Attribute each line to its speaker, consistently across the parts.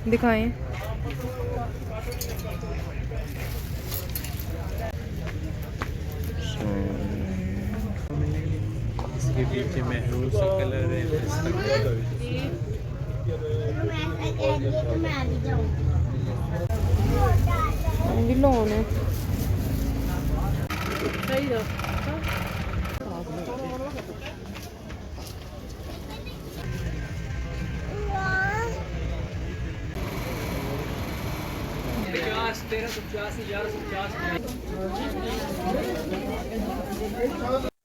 Speaker 1: दिखाएं।
Speaker 2: इसके पीछे महरून सा कलर है, पिस्ता कलर।
Speaker 1: भी लोन है।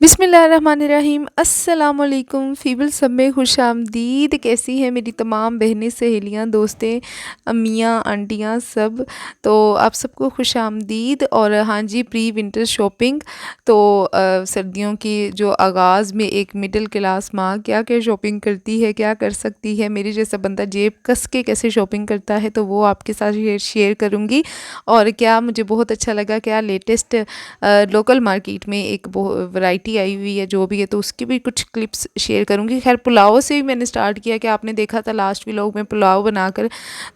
Speaker 1: बिस्मिल्लाहिर्रहमानिर्रहीम, अस्सलाम वालेकुम। फीबल सब में खुश आमदीद। कैसी हैं मेरी तमाम बहनें, सहेलियां, दोस्तें, अम्मियाँ, आंटियाँ सब। तो आप सबको खुश आमदीद। और हाँ जी, प्री विंटर शॉपिंग। तो सर्दियों की जो आगाज़ में एक मिडिल क्लास माँ क्या क्या शॉपिंग करती है, क्या कर सकती है, मेरे जैसा बंदा जेब कस के कैसे शॉपिंग करता है, तो वो आपके साथ शेयर करूँगी। और क्या मुझे बहुत अच्छा लगा, क्या लेटेस्ट लोकल मार्केट में एक वैरायटी आई हुई है जो भी है, तो उसकी भी कुछ क्लिप्स शेयर करूँगी। खैर पुलाव से ही मैंने स्टार्ट किया, कि आपने देखा था लास्ट व्लॉग में पुलाव बनाकर,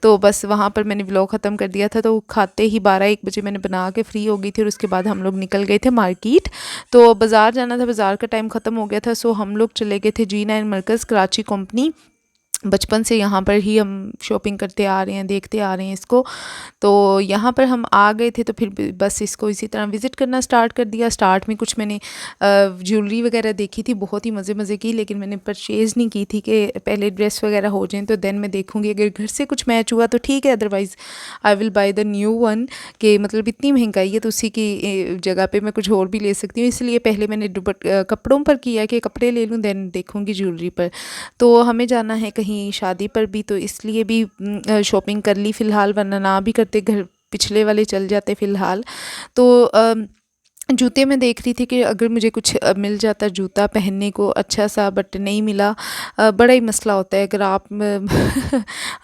Speaker 1: तो बस वहाँ पर मैंने व्लॉग ख़त्म कर दिया था। तो खाते ही 12-1 बजे मैंने बना के फ्री हो गई थी, और उसके बाद हम लोग निकल गए थे मार्केट। तो बाज़ार जाना था, बाज़ार का टाइम ख़त्म हो गया था, सो हम लोग चले गए थे G9 मरकज़, कराची कंपनी। बचपन से यहाँ पर ही हम शॉपिंग करते आ रहे हैं, देखते आ रहे हैं इसको। तो यहाँ पर हम आ गए थे, तो फिर बस इसको इसी तरह विज़िट करना स्टार्ट कर दिया। स्टार्ट में कुछ मैंने ज्वेलरी वगैरह देखी थी, बहुत ही मज़े मज़े की, लेकिन मैंने परचेज़ नहीं की थी, कि पहले ड्रेस वगैरह हो जाएं तो देन मैं देखूँगी। अगर घर से कुछ मैच हुआ तो ठीक है, otherwise I will by the new one. कि मतलब इतनी महंगाई है, तो उसी की जगह पे मैं कुछ और भी ले सकती हूँ। इसलिए पहले मैंने कपड़ों पर किया कि कपड़े ले लूँ, देन देखूँगी ज्वेलरी पर। तो हमें जाना है कहीं शादी पर भी, तो इसलिए भी शॉपिंग कर ली फ़िलहाल, वरना ना भी करते घर पिछले वाले चल जाते फ़िलहाल। तो जूते में देख रही थी कि अगर मुझे कुछ मिल जाता जूता पहनने को अच्छा सा, बट नहीं मिला। बड़ा ही मसला होता है, अगर आप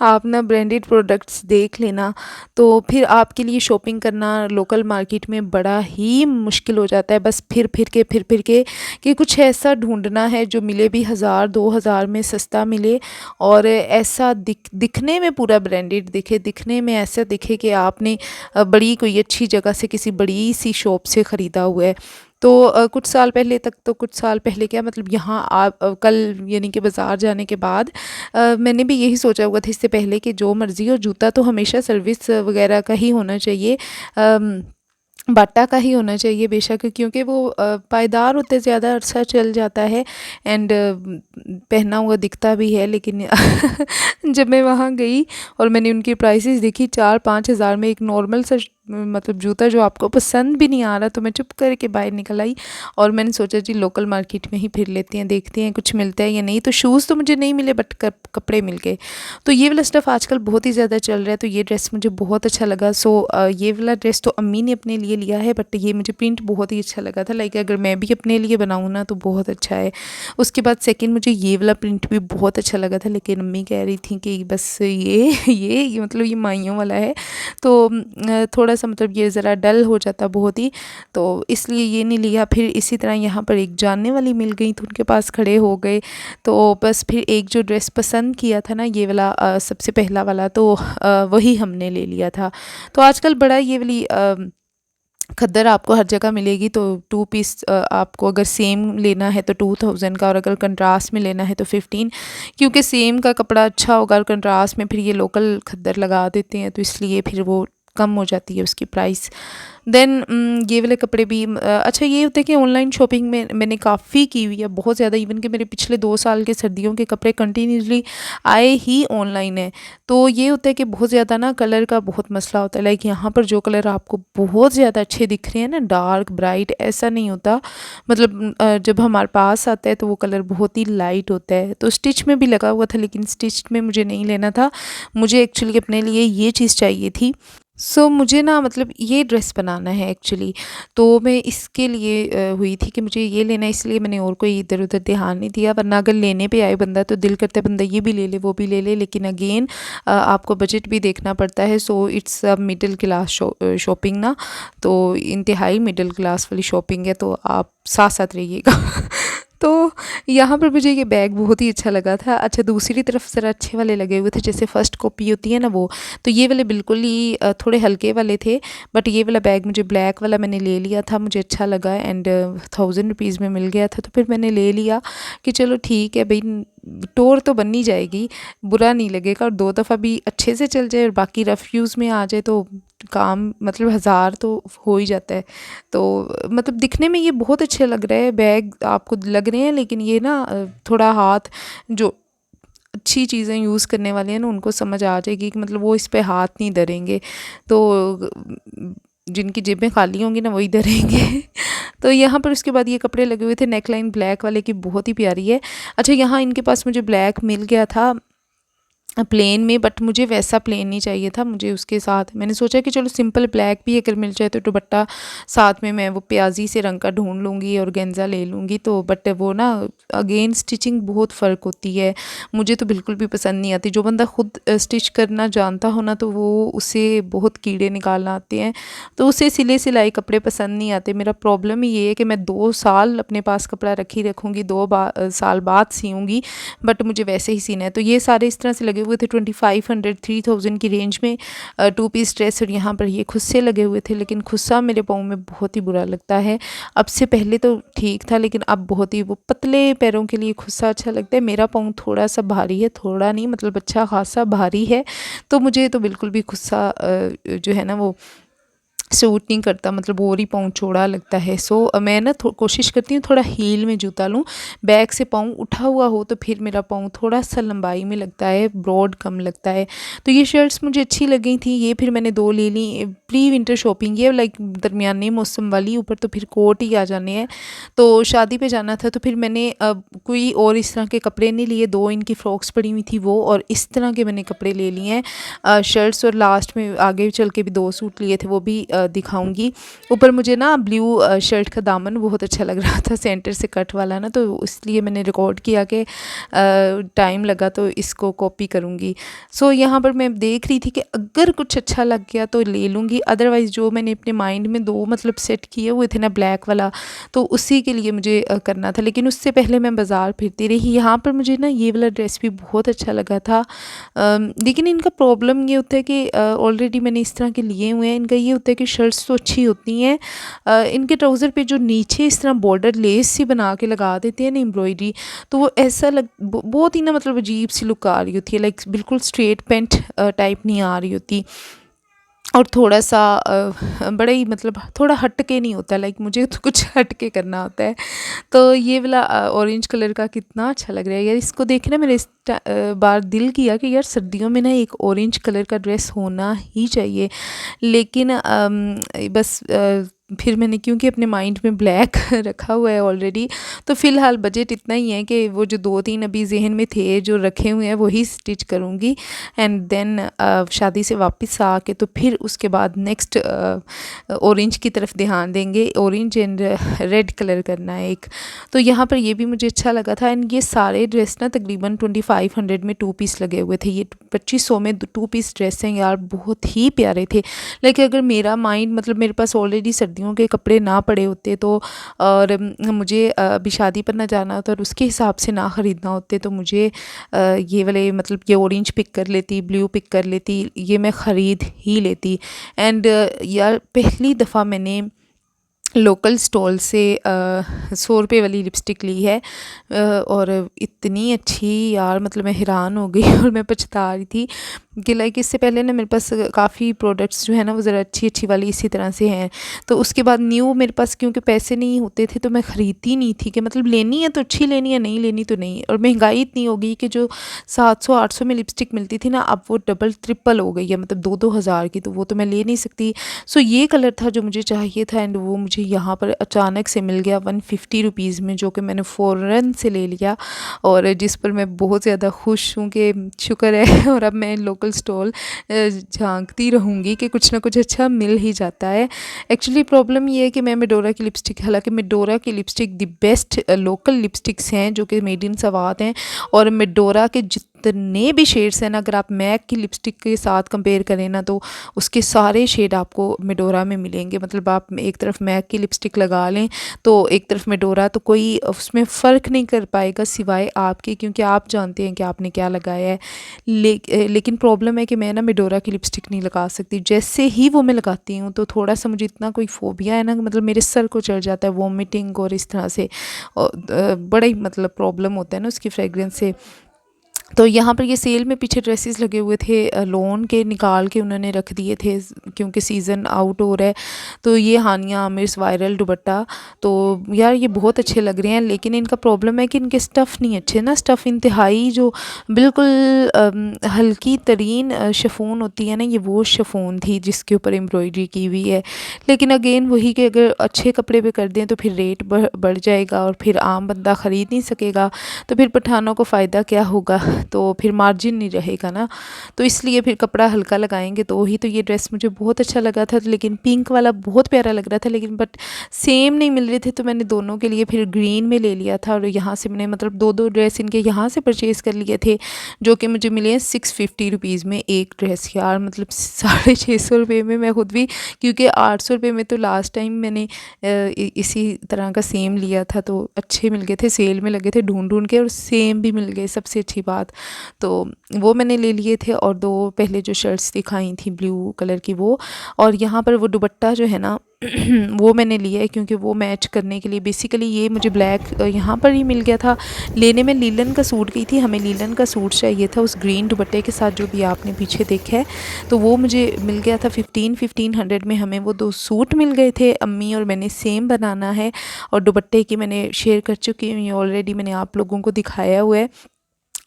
Speaker 1: आप ना ब्रांडेड प्रोडक्ट्स देख लेना, तो फिर आपके लिए शॉपिंग करना लोकल मार्केट में बड़ा ही मुश्किल हो जाता है। बस फिर फिर के कि कुछ ऐसा ढूंढना है जो मिले भी 1000-2000 में सस्ता मिले, और ऐसा दिखने में पूरा ब्रांडेड दिखे, दिखने में ऐसा दिखे कि आपने बड़ी कोई अच्छी जगह से, किसी बड़ी सी शॉप से ख़रीदा हुआ है। तो कुछ साल पहले तक, तो कुछ साल पहले क्या मतलब, यहाँ आप कल यानी कि बाज़ार जाने के बाद मैंने भी यही सोचा हुआ था इससे पहले, कि जो मर्ज़ी हो, जूता तो हमेशा सर्विस वगैरह का ही होना चाहिए, बाटा का ही होना चाहिए बेशक, क्योंकि वो पायदार होते, ज़्यादा अरसा चल जाता है, एंड पहना हुआ दिखता भी है। लेकिन जब मैं वहाँ गई और मैंने उनकी प्राइसेस देखी, 4-5 हज़ार में एक नॉर्मल सा मतलब जूता जो आपको पसंद भी नहीं आ रहा, तो मैं चुप करके बाहर निकल आई। और मैंने सोचा जी लोकल मार्केट में ही फिर लेते हैं, देखते हैं कुछ मिलता है या नहीं। तो शूज़ तो मुझे नहीं मिले, बट कपड़े मिल गए। तो ये वाला स्टफ़ आजकल बहुत ही ज़्यादा चल रहा है, तो ये ड्रेस मुझे बहुत अच्छा लगा। सो ये वाला ड्रेस तो अम्मी ने अपने लिए लिया है, बट ये मुझे प्रिंट बहुत ही अच्छा लगा था। लाइक अगर मैं भी अपने लिए बनाऊँ ना, तो बहुत अच्छा है। उसके बाद सेकंड मुझे ये वाला प्रिंट भी बहुत अच्छा लगा था, लेकिन अम्मी कह रही थी कि बस ये मतलब ये माइयों वाला है, तो थोड़ा सा मतलब ये ज़रा डल हो जाता बहुत ही, तो इसलिए ये नहीं लिया। फिर इसी तरह यहाँ पर एक जानने वाली मिल गई, तो उनके पास खड़े हो गए। तो बस फिर एक जो ड्रेस पसंद किया था ना, ये वाला सबसे पहला वाला, तो वही हमने ले लिया था। तो आजकल बड़ा ये वाली खद्दर आपको हर जगह मिलेगी। तो 2 पीस आपको अगर सेम लेना है तो 2000 का, और अगर कंट्रास्ट में लेना है तो 15, क्योंकि सेम का कपड़ा अच्छा होगा, और कंट्रास्ट में फिर ये लोकल खद्दर लगा देते हैं, तो इसलिए फिर वो कम हो जाती है उसकी प्राइस। देन ये वाले कपड़े भी अच्छा ये होता है कि ऑनलाइन शॉपिंग में मैंने काफ़ी की हुई है, बहुत ज़्यादा। इवन कि मेरे पिछले 2 साल के सर्दियों के कपड़े कंटिन्यूसली आए ही ऑनलाइन है। तो ये होता है कि बहुत ज़्यादा ना कलर का बहुत मसला होता है। लाइक यहाँ पर जो कलर आपको बहुत ज़्यादा अच्छे दिख रहे हैं ना, डार्क ब्राइट, ऐसा नहीं होता। मतलब जब हमारे पास आता है तो वो कलर बहुत ही लाइट होता है। तो स्टिच में भी लगा हुआ था, लेकिन स्टिच में मुझे नहीं लेना था, मुझे एक्चुअली अपने लिए ये चीज़ चाहिए थी। सो मुझे ना मतलब ये ड्रेस बनाना है एक्चुअली, तो मैं इसके लिए हुई थी कि मुझे ये लेना है, इसलिए मैंने और कोई इधर उधर ध्यान नहीं दिया। वरना अगर लेने पे आए बंदा, तो दिल करता है बंदा ये भी ले ले, वो भी ले ले, लेकिन अगेन आपको बजट भी देखना पड़ता है। So it's a middle class shopping ना, तो इंतहाई मिडिल क्लास वाली शॉपिंग है, तो आप साथ साथ रहिएगा। तो यहाँ पर मुझे ये बैग बहुत ही अच्छा लगा था। अच्छा, दूसरी तरफ ज़रा अच्छे वाले लगे हुए थे, जैसे फ़र्स्ट कॉपी होती है ना वो। तो ये वाले बिल्कुल ही थोड़े हल्के वाले थे, बट ये वाला बैग मुझे ब्लैक वाला मैंने ले लिया था, मुझे अच्छा लगा एंड 1000 रुपीज़ में मिल गया था, तो फिर मैंने ले लिया कि चलो ठीक है भई, टोर तो बननी जाएगी, बुरा नहीं लगेगा और 2 दफ़ा भी अच्छे से चल जाए और बाकी रफ़ यूज़ में आ जाए तो काम मतलब 1000 तो हो ही जाता है। तो मतलब दिखने में ये बहुत अच्छे लग रहे हैं बैग, आपको लग रहे हैं, लेकिन ये ना थोड़ा हाथ जो अच्छी चीज़ें यूज़ करने वाले हैं ना उनको समझ आ जाएगी कि मतलब वो इस पे हाथ नहीं धरेंगे। तो जिनकी जेबें खाली होंगी ना वही धरेंगे। तो यहाँ पर उसके बाद ये कपड़े लगे हुए थे, नेकलाइन ब्लैक वाले की बहुत ही प्यारी है। अच्छा, यहाँ इनके पास मुझे ब्लैक मिल गया था प्लेन में, बट मुझे वैसा प्लेन नहीं चाहिए था, मुझे उसके साथ मैंने सोचा कि चलो सिंपल ब्लैक भी अगर मिल जाए तो दुपट्टा साथ में मैं वो प्याजी से रंग का ढूंढ लूँगी और गेंजा ले लूँगी। तो बट वो ना अगेन स्टिचिंग बहुत फ़र्क होती है, मुझे तो बिल्कुल भी पसंद नहीं आती। जो बंदा खुद स्टिच करना जानता हो ना तो वो उसे बहुत कीड़े निकालना आते हैं, तो उसे सिले सिलाई कपड़े पसंद नहीं आते। मेरा प्रॉब्लम ही ये है कि मैं 2 साल अपने पास कपड़ा रखी रखूँगी, 2 साल बाद सीऊँगी, बट मुझे वैसे ही सीना है। तो ये सारे इस तरह से लगे हुए थे 2500 3000 की रेंज में 2 पीस ड्रेस, और यहाँ पर ये खुस्से लगे हुए थे, लेकिन खुस्सा मेरे पाँव में बहुत ही बुरा लगता है। अब से पहले तो ठीक था, लेकिन अब बहुत ही वो पतले पैरों के लिए खुस्सा अच्छा लगता है। मेरा पाँव थोड़ा सा भारी है, थोड़ा नहीं मतलब अच्छा खासा भारी है, तो मुझे तो बिल्कुल भी खुस्सा जो है ना वो सूट नहीं करता, मतलब और ही पाँव चौड़ा लगता है। सो मैं ना कोशिश करती हूँ थोड़ा हील में जूता लूँ, बैक से पाँव उठा हुआ हो तो फिर मेरा पाँव थोड़ा सा लंबाई में लगता है, ब्रॉड कम लगता है। तो ये शर्ट्स मुझे अच्छी लगी थी, ये फिर मैंने 2 ले ली प्री विंटर शॉपिंग, ये लाइक दरमियाने मौसम वाली, ऊपर तो फिर कोट ही आ जाने हैं। तो शादी पे जाना था तो फिर मैंने कोई और इस तरह के कपड़े नहीं लिए, 2 इनकी फ्रॉक्स पड़ी हुई थी वो, और इस तरह के मैंने कपड़े ले लिए हैं शर्ट्स, और लास्ट में आगे चल के भी 2 सूट लिए थे, वो भी दिखाऊंगी। ऊपर मुझे ना ब्लू शर्ट का दामन बहुत अच्छा लग रहा था, सेंटर से कट वाला ना, तो इसलिए मैंने रिकॉर्ड किया कि टाइम लगा तो इसको कॉपी करूँगी। सो यहाँ पर मैं देख रही थी कि अगर कुछ अच्छा लग गया तो ले लूँगी, अदरवाइज़ जो मैंने अपने माइंड में 2 मतलब सेट किए हुए थे ना ब्लैक वाला, तो उसी के लिए मुझे करना था। लेकिन उससे पहले मैं बाज़ार फिरती रही, यहाँ पर मुझे ना ये वाला ड्रेस भी बहुत अच्छा लगा था। लेकिन इनका प्रॉब्लम ये होता है कि ऑलरेडी मैंने इस तरह के लिए हुए हैं, इनका ये होता है कि शर्ट्स तो अच्छी होती हैं, इनके ट्राउज़र पे जो नीचे इस तरह बॉर्डर लेस सी बना के लगा देते हैं ना एम्ब्रॉयडरी, तो वो ऐसा बहुत ही ना मतलब अजीब सी लुक आ रही होती है, लाइक बिल्कुल स्ट्रेट पैंट टाइप नहीं आ रही होती, और थोड़ा सा बड़ा ही मतलब थोड़ा हट के नहीं होता, लाइक मुझे तो कुछ हट के करना होता है। तो ये वाला ऑरेंज कलर का कितना अच्छा लग रहा है यार, इसको देख ना मेरे इस बार दिल किया कि यार सर्दियों में ना एक ऑरेंज कलर का ड्रेस होना ही चाहिए, लेकिन बस फिर मैंने क्योंकि अपने माइंड में ब्लैक रखा हुआ है ऑलरेडी, तो फ़िलहाल बजट इतना ही है कि वो जो 2-3 अभी जहन में थे जो रखे हुए हैं वही स्टिच करूँगी, एंड देन शादी से वापस आके तो फिर उसके बाद नेक्स्ट ऑरेंज की तरफ ध्यान देंगे, ऑरेंज एंड रेड कलर करना है एक। तो यहाँ पर ये भी मुझे अच्छा लगा था, एंड ये सारे ड्रेस ना तकरीबन 2500 में 2 पीस लगे हुए थे, ये 2500 में 2 पीस ड्रेस हैं यार, बहुत ही प्यारे थे। लेकिन अगर मेरा माइंड मतलब मेरे पास ऑलरेडी सर्दियों के कपड़े ना पड़े होते तो, और मुझे अभी शादी पर ना जाना होता और उसके हिसाब से ना ख़रीदना होते, तो मुझे ये वाले मतलब ये ऑरेंज पिक कर लेती, ब्लू पिक कर लेती, ये मैं ख़रीद ही लेती। एंड यार पहली दफ़ा मैंने लोकल स्टॉल से 100 रुपये वाली लिपस्टिक ली है, और इतनी अच्छी यार, मतलब मैं हैरान हो गई और मैं पछता रही थी कि लाइक इससे पहले ना मेरे पास काफ़ी प्रोडक्ट्स जो है ना वो ज़रा अच्छी अच्छी वाली इसी तरह से हैं, तो उसके बाद न्यू मेरे पास क्योंकि पैसे नहीं होते थे तो मैं ख़रीदती नहीं थी कि मतलब लेनी है तो अच्छी लेनी है, नहीं लेनी तो नहीं। और महंगाई इतनी हो गई कि जो 700-800 में लिपस्टिक मिलती थी ना, अब वो डबल ट्रिपल हो गई है, मतलब 2-2 हज़ार की, तो वो तो मैं ले नहीं सकती। सो ये कलर था जो मुझे चाहिए था, एंड वो मुझे यहाँ पर अचानक से मिल गया 150 रुपीज़ में, जो कि मैंने फ़ौरन से ले लिया, और जिस पर मैं बहुत ज़्यादा खुश हूँ कि शुक्र है। और अब मैं लोकल स्टॉल झांकती रहूँगी कि कुछ ना कुछ अच्छा मिल ही जाता है। एक्चुअली प्रॉब्लम ये है कि मैं मेडोरा की लिपस्टिक, हालांकि मेडोरा की lipstick the best local lipsticks हैं जो कि मेड इन सवात हैं, और मेडोरा के जितने भी शेड्स हैं ना, अगर आप मैक की लिपस्टिक के साथ कंपेयर करें ना तो उसके सारे शेड आपको मेडोरा में मिलेंगे। मतलब आप एक तरफ मैक की लिपस्टिक लगा लें तो एक तरफ मेडोरा, तो कोई उसमें फ़र्क नहीं कर पाएगा सिवाय आपके, क्योंकि आप जानते हैं कि आपने क्या लगाया है। लेकिन प्रॉब्लम है कि मैं ना मेडोरा की लिपस्टिक नहीं लगा सकती। जैसे ही वो मैं लगाती हूँ तो थोड़ा सा मुझे इतना कोई फ़ोबिया है ना, मतलब मेरे सर को चढ़ जाता है वॉमिटिंग और इस तरह से, बड़ा ही मतलब प्रॉब्लम होता है ना उसकी फ्रेगरेंस से। तो यहाँ पर ये सेल में पीछे ड्रेसेस लगे हुए थे, लोन के निकाल के उन्होंने रख दिए थे क्योंकि सीज़न आउट हो रहा है। तो ये हानिया आमिर वायरल दुपट्टा, तो यार ये बहुत अच्छे लग रहे हैं, लेकिन इनका प्रॉब्लम है कि इनके स्टफ़ नहीं अच्छे ना। स्टफ़ इंतहाई जो बिल्कुल हल्की तरीन शिफॉन होती है ना, ये वो शिफॉन थी जिसके ऊपर एम्ब्रॉयडरी की हुई है। लेकिन अगेन वही कि अगर अच्छे कपड़े पे कर दें तो फिर रेट बढ़ जाएगा और फिर आम बंदा ख़रीद नहीं सकेगा, तो फिर पठानों को फ़ायदा क्या होगा, तो फिर मार्जिन नहीं रहेगा ना। तो इसलिए फिर कपड़ा हल्का लगाएंगे तो ही। तो ये ड्रेस मुझे बहुत अच्छा लगा था, लेकिन पिंक वाला बहुत प्यारा लग रहा था, लेकिन बट सेम नहीं मिल रहे थे, तो मैंने दोनों के लिए फिर ग्रीन में ले लिया था। और यहाँ से मैंने मतलब दो ड्रेस इनके यहाँ से परचेज़ कर लिए थे, जो कि मुझे मिले हैं 650 रुपीज़ में एक ड्रेस। यार मतलब 650 रुपये में मैं खुद भी, क्योंकि 800 रुपये में तो लास्ट टाइम मैंने इसी तरह का सेम लिया था, तो अच्छे मिल गए थे, सेल में लगे थे ढूंढ के, और सेम भी मिल गए, सबसे अच्छी बात। तो वो मैंने ले लिए थे, और दो पहले जो शर्ट्स दिखाई थी ब्लू कलर की वो, और यहाँ पर वो दुपट्टा जो है ना वो मैंने लिया है क्योंकि वो मैच करने के लिए। बेसिकली ये मुझे ब्लैक यहाँ पर ही मिल गया था। लेने में लीलन का सूट गई थी, हमें लीलन का सूट चाहिए था उस ग्रीन दुपट्टे के साथ जो भी आपने पीछे देखा है, तो वो मुझे मिल गया था 1500 में। हमें वो दो सूट मिल गए थे, अम्मी और मैंने सेम बनाना है, और दुपट्टे की मैंने शेयर कर चुकी हूँ ऑलरेडी, मैंने आप लोगों को दिखाया हुआ है।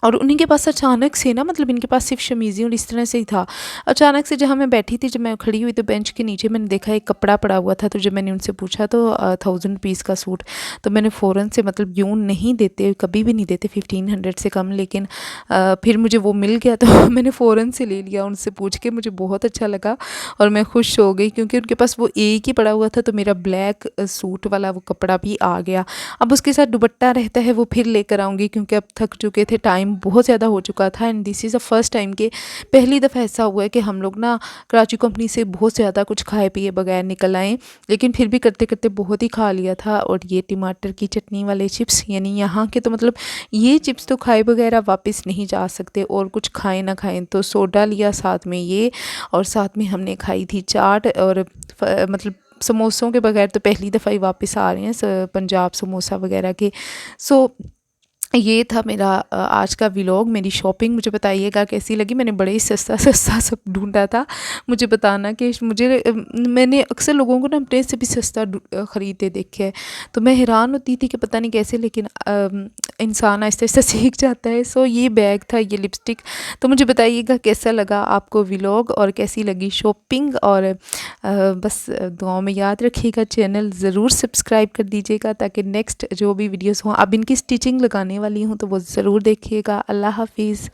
Speaker 1: और उन्हीं के पास अचानक से ना, मतलब इनके पास सिर्फ शमीज़ी और इस तरह से ही था। अचानक से जहाँ मैं बैठी थी, जब मैं खड़ी हुई तो बेंच के नीचे मैंने देखा एक कपड़ा पड़ा हुआ था, तो जब मैंने उनसे पूछा तो 1000 रुपीज़ का सूट, तो मैंने फ़ौरन से, मतलब यूँ नहीं देते, कभी भी नहीं देते 1500 से कम, लेकिन फिर मुझे वो मिल गया तो मैंने फ़ौरन से ले लिया उनसे पूछ के। मुझे बहुत अच्छा लगा और मैं खुश हो गई, क्योंकि उनके पास वो एक ही पड़ा हुआ था, तो मेरा ब्लैक सूट वाला वो कपड़ा भी आ गया। अब उसके साथ दुपट्टा रहता है, वो फिर लेकर आऊँगी, क्योंकि अब थक चुके थे, टाइम बहुत ज़्यादा हो चुका था। And this is the first time कि पहली दफ़ा ऐसा हुआ है कि हम लोग ना कराची कंपनी से बहुत ज़्यादा कुछ खाए पिए बगैर निकल आए, लेकिन फिर भी करते करते बहुत ही खा लिया था। और ये टमाटर की चटनी वाले चिप्स, यानी यहाँ के तो मतलब ये चिप्स तो खाए बगैर आप वापस नहीं जा सकते, और कुछ खाएं ना खाएं, तो सोडा लिया साथ में ये, और साथ में हमने खाई थी चाट, और मतलब समोसों के बगैर तो पहली दफ़ा ही वापस आ रहे हैं पंजाब समोसा वगैरह के। सो ये था मेरा आज का व्लॉग, मेरी शॉपिंग। मुझे बताइएगा कैसी लगी। मैंने बड़े ही सस्ता सस्ता सब ढूंढा था, मुझे बताना कि मुझे मैंने अक्सर लोगों को ना अपने से भी सस्ता ख़रीदते देखे है, तो मैं हैरान होती थी कि पता नहीं कैसे, लेकिन इंसान आहिस्ता आहिस्ता सीख जाता है। सो ये बैग था, ये लिपस्टिक। तो मुझे बताइएगा कैसा लगा आपको व्लॉग और कैसी लगी शॉपिंग, और बस दुआओं में याद रखिएगा, चैनल ज़रूर सब्सक्राइब कर दीजिएगा ताकि नेक्स्ट जो भी वीडियोस हों, अब इनकी स्टिचिंग लगाने वाली हूँ तो वो ज़रूर देखिएगा। अल्लाह हाफिज़।